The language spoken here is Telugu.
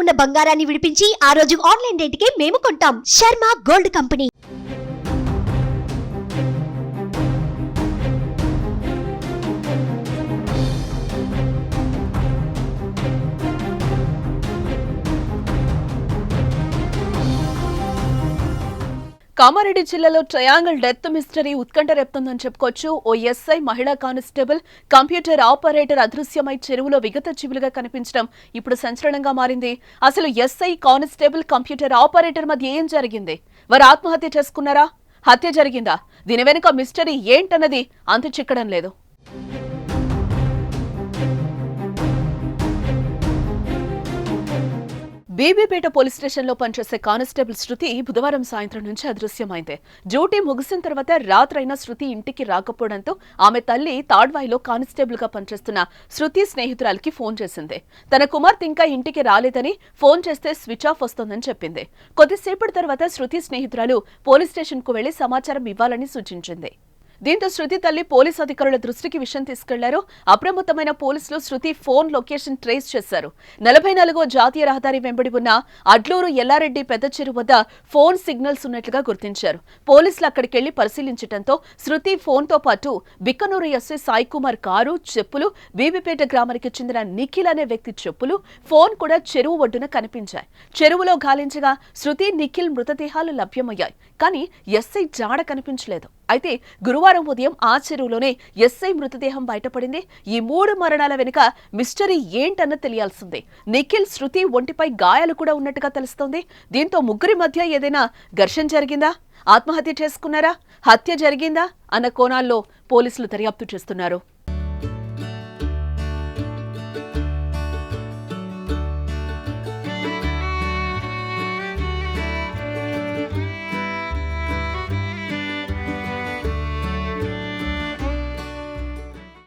ఉన్న బంగారాన్ని విడిపించి ఆ రోజు ఆన్లైన్ రేటుకే మేము కొంటాం. Sharma gold company. కామారెడ్డి జిల్లాలో ట్రయాంగిల్ డెత్ మిస్టరీ ఉత్కంఠ రేపుతుందని చెప్పుకోవచ్చు. ఓ ఎస్ఐ, మహిళా కానిస్టేబుల్, కంప్యూటర్ ఆపరేటర్ అదృశ్యమై చెరువులో విగత జీవులుగా కనిపించడం ఇప్పుడు సంచలనంగా మారింది. అసలు ఎస్ఐ, కానిస్టేబుల్, కంప్యూటర్ ఆపరేటర్ మధ్య ఏం జరిగింది? వారు ఆత్మహత్య చేసుకున్నారా? హత్య జరిగిందా? దీని వెనుక మిస్టరీ ఏంటన్నది అంతు చిక్కడం లేదు. బీబీపేట పోలీస్ స్టేషన్లో పనిచేసే కానిస్టేబుల్ శృతి బుధవారం సాయంత్రం నుంచి అదృశ్యమైంది. డ్యూటీ ముగిసిన తర్వాత రాత్రైనా శృతి ఇంటికి రాకపోవడంతో ఆమె తల్లి తాడ్వాయిలో కానిస్టేబుల్ గా పనిచేస్తున్న శృతి స్నేహితురాలికి ఫోన్ చేసింది. తన కుమార్తె ఇంకా ఇంటికి రాలేదని, ఫోన్ చేస్తే స్విచ్ ఆఫ్ వస్తోందని చెప్పింది. కొద్దిసేపటి తర్వాత శృతి స్నేహితురాలు పోలీస్ స్టేషన్ కు వెళ్లి సమాచారం ఇవ్వాలని సూచించింది. దీంతో శృతి తల్లి పోలీసు అధికారుల దృష్టికి విషయం తీసుకెళ్లారు. అప్రమత్తమైన పోలీసులు శృతి ఫోన్ లొకేషన్ ట్రేస్ చేశారు. 44వ జాతీయ రహదారి వెంబడి ఉన్న అడ్లూరు ఎల్లారెడ్డి పెద్ద చెరువు వద్ద ఫోన్ సిగ్నల్స్ ఉన్నట్లుగా గుర్తించారు. పోలీసులు అక్కడికెళ్లి పరిశీలించడంతో శృతి ఫోన్ తో పాటు బిక్కనూరు ఎస్ఐ సాయి కుమార్ కారు, చెప్పులు, బీబీపేట గ్రామానికి చెందిన నిఖిల్ అనే వ్యక్తి చెప్పులు, ఫోన్ కూడా చెరువు ఒడ్డున కనిపించాయి. చెరువులో గాలించగా శృతి, నిఖిల్ మృతదేహాలు లభ్యమయ్యాయి. కానీ ఎస్ఐ జాడ కనిపించలేదు. అయితే గురువారం ఉదయం ఆ చెరువులోనే ఎస్ఐ మృతదేహం బయటపడింది. ఈ 3 మరణాల వెనుక మిస్టరీ ఏంటన్న తెలియాల్సిందే. నిఖిల్, శృతి ఒంటిపై గాయాలు కూడా ఉన్నట్టుగా తెలుస్తోంది. దీంతో ముగ్గురి మధ్య ఏదైనా ఘర్షణ జరిగిందా? ఆత్మహత్య చేసుకున్నారా? హత్య జరిగిందా? అన్న కోణాల్లో పోలీసులు దర్యాప్తు చేస్తున్నారు.